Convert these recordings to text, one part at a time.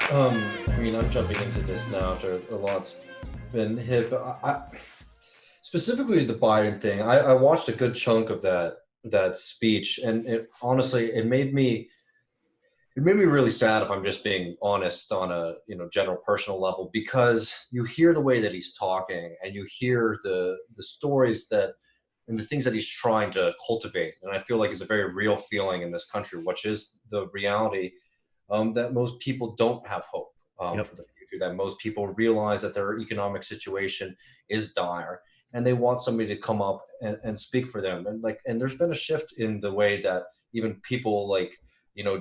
I mean, I'm jumping into this now after a lot's been hit, but specifically the Biden thing. I watched a good chunk of that speech, and it honestly it made me really sad if I'm just being honest on a general personal level, because you hear the way that he's talking and you hear the stories that and the things that he's trying to cultivate, and I feel like it's a very real feeling in this country, which is the reality that most people don't have hope Yep. for the future, that most people realize that their economic situation is dire, and they want somebody to come up and speak for them. And there's been a shift in the way that even people like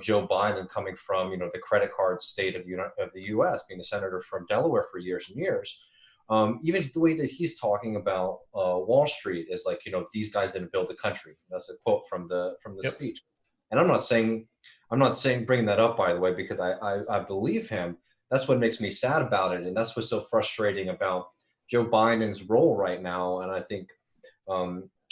Joe Biden, coming from the credit card state of the U.S., being the senator from Delaware for years and years. Even the way that he's talking about Wall Street is like, these guys didn't build the country. That's a quote from the Yep. speech. And I'm not saying bringing that up, by the way, because I believe him. That's what makes me sad about it, and that's what's so frustrating about Joe Biden's role right now. And I think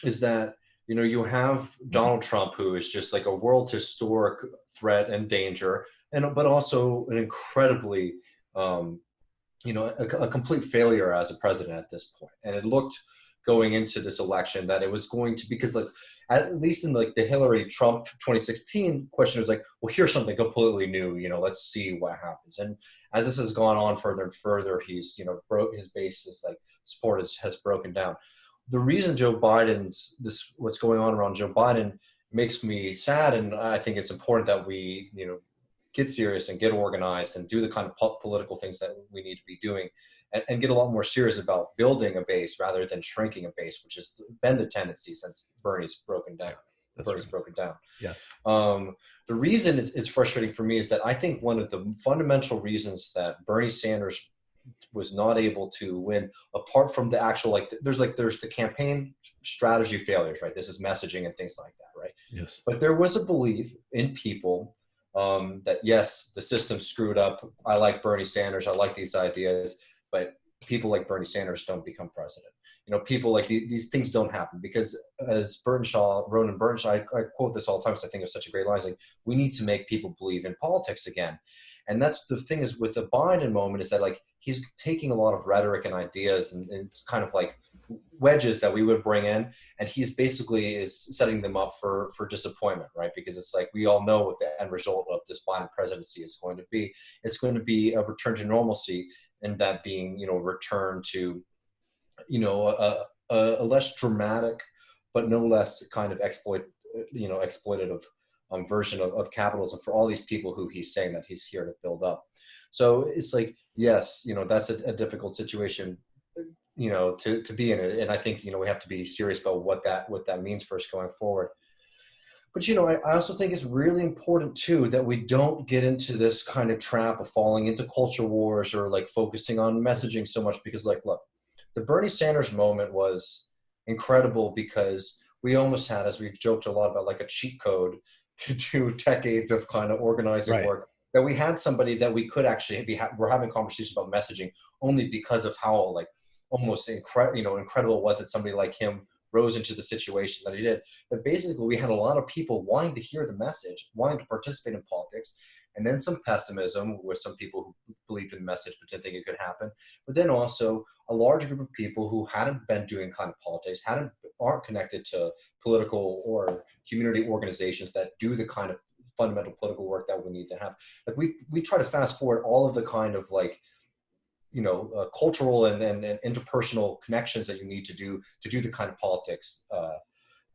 is that you have Donald Trump, who is just like a world historic threat and danger, and but also an incredibly a complete failure as a president at this point. And it looked, going into this election, that it was going to, because like at least in like the Hillary Trump 2016 question, it was like, well, here's something completely new, let's see what happens. And as this has gone on further and further, he's broke his base, is like support has broken down. The reason Joe Biden's this what's going on around Joe Biden makes me sad, and I think it's important that we get serious and get organized and do the kind of political things that we need to be doing, and get a lot more serious about building a base rather than shrinking a base, which has been the tendency since Bernie's broken down. Yeah. That's Bernie's right. broken down. Yes. Um, the reason it's frustrating for me is that I think one of the fundamental reasons that Bernie Sanders was not able to win, apart from the actual, there's the campaign strategy failures, right? This is messaging and things like that, right? Yes. But there was a belief in people that yes, the system screwed up. I like Bernie Sanders. I like these ideas, but people like Bernie Sanders don't become president. People like these things don't happen because, as Ronan Burnshaw, I quote this all the time because I think it's such a great line. It's like, we need to make people believe in politics again. And that's the thing is with the Biden moment, is that like he's taking a lot of rhetoric and ideas and kind of like wedges that we would bring in, and he's basically is setting them up for disappointment, right? Because it's like we all know what the end result of this Biden presidency is going to be. It's going to be a return to normalcy, and that being return to a less dramatic, but no less kind of exploitative version of capitalism for all these people who he's saying that he's here to build up. So it's like, yes, that's a difficult situation, to be in it. And I think, we have to be serious about what that means for us going forward. But, I also think it's really important too that we don't get into this kind of trap of falling into culture wars or like focusing on messaging so much, because like, look, the Bernie Sanders moment was incredible because we almost had, as we've joked a lot about, like a cheat code to do decades of kind of organizing Right. work, that we had somebody that we could actually we're having conversations about messaging only because of how like almost incredible was it somebody like him rose into the situation that he did. But basically we had a lot of people wanting to hear the message, wanting to participate in politics, and then some pessimism with some people who believed in the message but didn't think it could happen. But then also a large group of people who hadn't been doing kind of politics, aren't connected to political or community organizations that do the kind of fundamental political work that we need to have. Like we try to fast forward all of the kind of like cultural and interpersonal connections that you need to do the kind of politics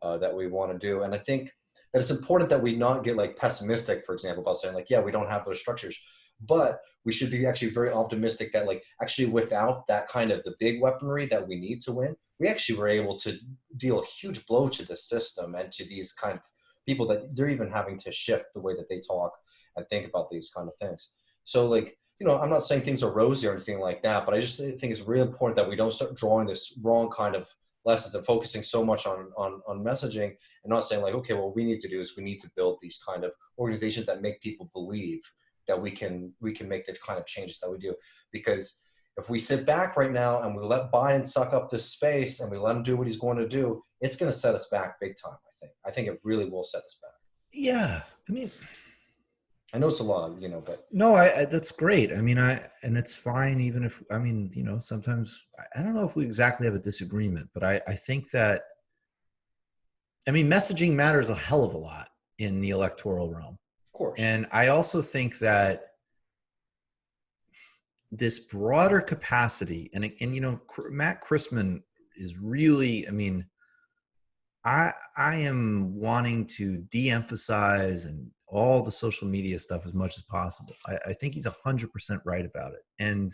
that we want to do. And I think that it's important that we not get like pessimistic, for example, about saying like, yeah, we don't have those structures, but we should be actually very optimistic that like actually without that kind of the big weaponry that we need to win, we actually were able to deal a huge blow to the system and to these kind of people that they're even having to shift the way that they talk and think about these kind of things. So like, I'm not saying things are rosy or anything like that, but I just think it's really important that we don't start drawing this wrong kind of lessons and focusing so much on messaging, and not saying like, okay, well, what we need to do is we need to build these kind of organizations that make people believe that we can make the kind of changes that we do. Because if we sit back right now and we let Biden suck up this space and we let him do what he's going to do, it's going to set us back big time. I think it really will set us back. Yeah. I mean, I know it's a lot, but No, that's great. I mean, and it's fine even if, I mean, sometimes I don't know if we exactly have a disagreement, but I think that, I mean, messaging matters a hell of a lot in the electoral realm. of course. And I also think that this broader capacity, and Matt Christman is really, I mean, I am wanting to de-emphasize and all the social media stuff as much as possible. I think he's 100% right about it. And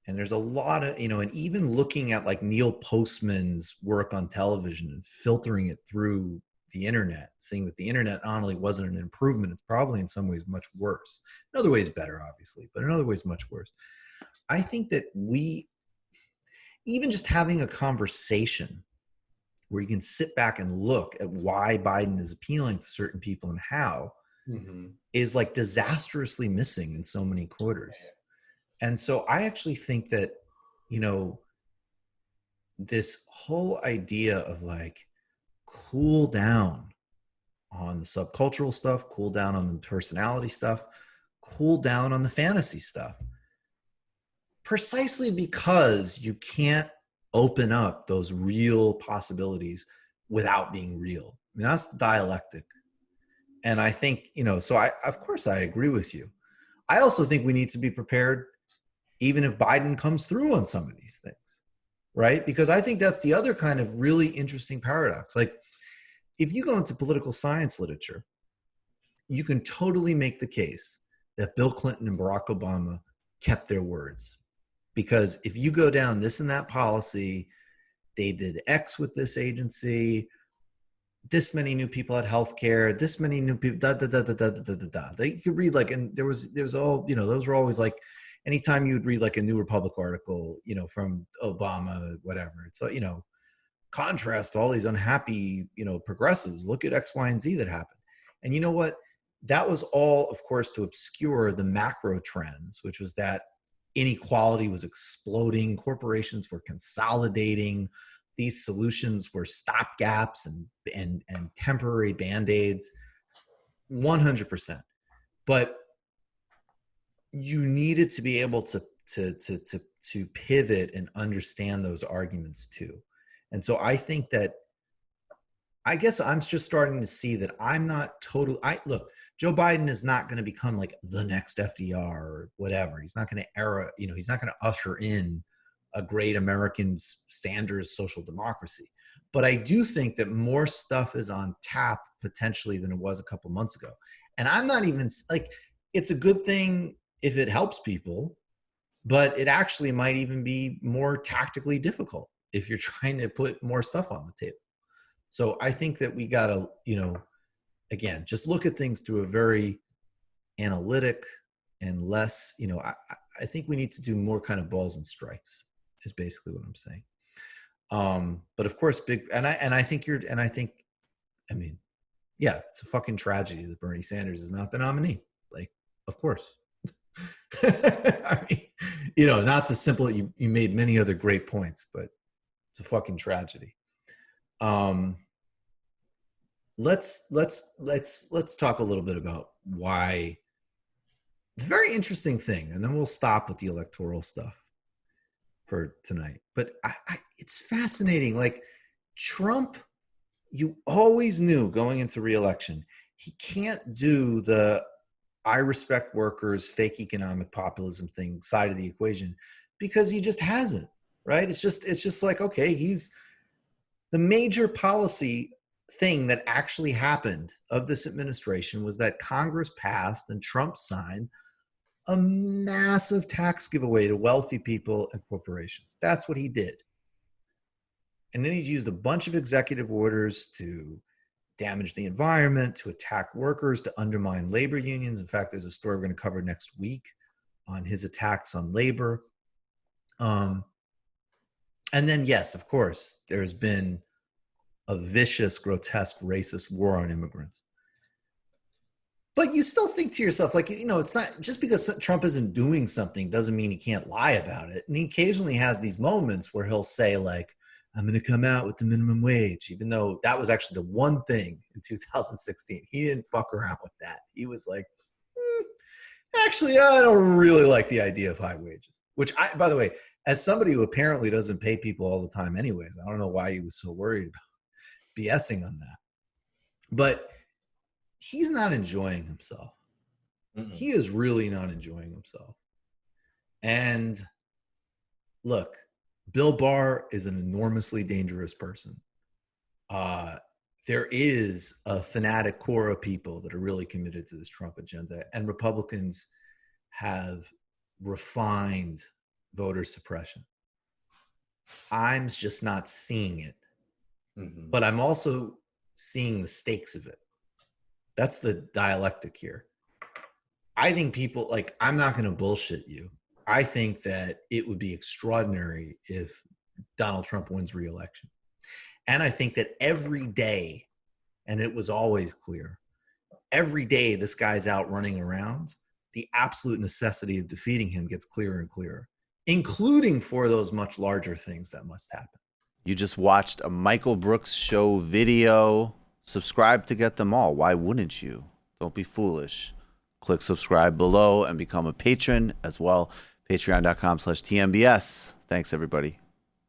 there's a lot of, and even looking at like Neil Postman's work on television and filtering it through the internet, seeing that the internet not only wasn't an improvement, it's probably in some ways much worse. In other ways better, obviously, but in other ways much worse. I think that even just having a conversation where you can sit back and look at why Biden is appealing to certain people and how is like disastrously missing in so many quarters. And so I actually think that, this whole idea of like cool down on the subcultural stuff, cool down on the personality stuff, cool down on the fantasy stuff, precisely because you can't open up those real possibilities without being real. I mean, that's the dialectic. And I think, so of course I agree with you. I also think we need to be prepared even if Biden comes through on some of these things, right? Because I think that's the other kind of really interesting paradox. Like, if you go into political science literature, you can totally make the case that Bill Clinton and Barack Obama kept their words. Because if you go down this and that policy, they did X with this agency, this many new people had healthcare, this many new people, da da da da da da da da. They could read like, and there's all, those were always like, anytime you would read like a New Republic article, from Obama, whatever, it's like, contrast to all these unhappy, progressives, look at X, Y, and Z that happened. And you know what? That was all, of course, to obscure the macro trends, which was that inequality was exploding, corporations were consolidating, these solutions were stopgaps and temporary band-aids, 100%. But you needed to be able to pivot and understand those arguments too. And so I think that, I guess I'm just starting to see that I'm not look, Joe Biden is not going to become like the next FDR or whatever. He's not going to he's not going to usher in a great American Sanders social democracy. But I do think that more stuff is on tap potentially than it was a couple months ago. And I'm not even like, it's a good thing if it helps people, but it actually might even be more tactically difficult if you're trying to put more stuff on the table. So I think that we got to, again, just look at things through a very analytic and less, I think we need to do more kind of balls and strikes is basically what I'm saying. But of course, I mean, yeah, it's a fucking tragedy that Bernie Sanders is not the nominee. Like, of course. I mean, not to simply, you made many other great points, but it's a fucking tragedy. Let's talk a little bit about why. It's a very interesting thing, and then we'll stop with the electoral stuff for tonight. But it's fascinating. Like, Trump, you always knew going into re-election, he can't do the I respect workers, fake economic populism thing side of the equation, because he just hasn't, right? It's just like, okay, he's the major policy thing that actually happened of this administration was that Congress passed and Trump signed a massive tax giveaway to wealthy people and corporations. That's what he did. And then he's used a bunch of executive orders to damage the environment, to attack workers, to undermine labor unions. In fact, there's a story we're going to cover next week on his attacks on labor. And then, yes, of course, there's been a vicious, grotesque, racist war on immigrants. But you still think to yourself, like, it's not just because Trump isn't doing something doesn't mean he can't lie about it. And he occasionally has these moments where he'll say, like, I'm going to come out with the minimum wage, even though that was actually the one thing in 2016. He didn't fuck around with that. He was like, actually, I don't really like the idea of high wages, which by the way, as somebody who apparently doesn't pay people all the time anyways, I don't know why he was so worried about BSing on that. But he's not enjoying himself. He is really not enjoying himself. And look, Bill Barr is an enormously dangerous person. There is a fanatic core of people that are really committed to this Trump agenda, and Republicans have refined voter suppression. I'm just not seeing it, but I'm also seeing the stakes of it. That's the dialectic here. I think people, like, I'm not going to bullshit you. I think that it would be extraordinary if Donald Trump wins re-election. And I think that every day, and it was always clear, every day this guy's out running around, the absolute necessity of defeating him gets clearer and clearer, including for those much larger things that must happen. You just watched a Michael Brooks show video. Subscribe to get them all. Why wouldn't you? Don't be foolish. Click subscribe below and become a patron as well. Patreon.com/TMBS. Thanks, everybody.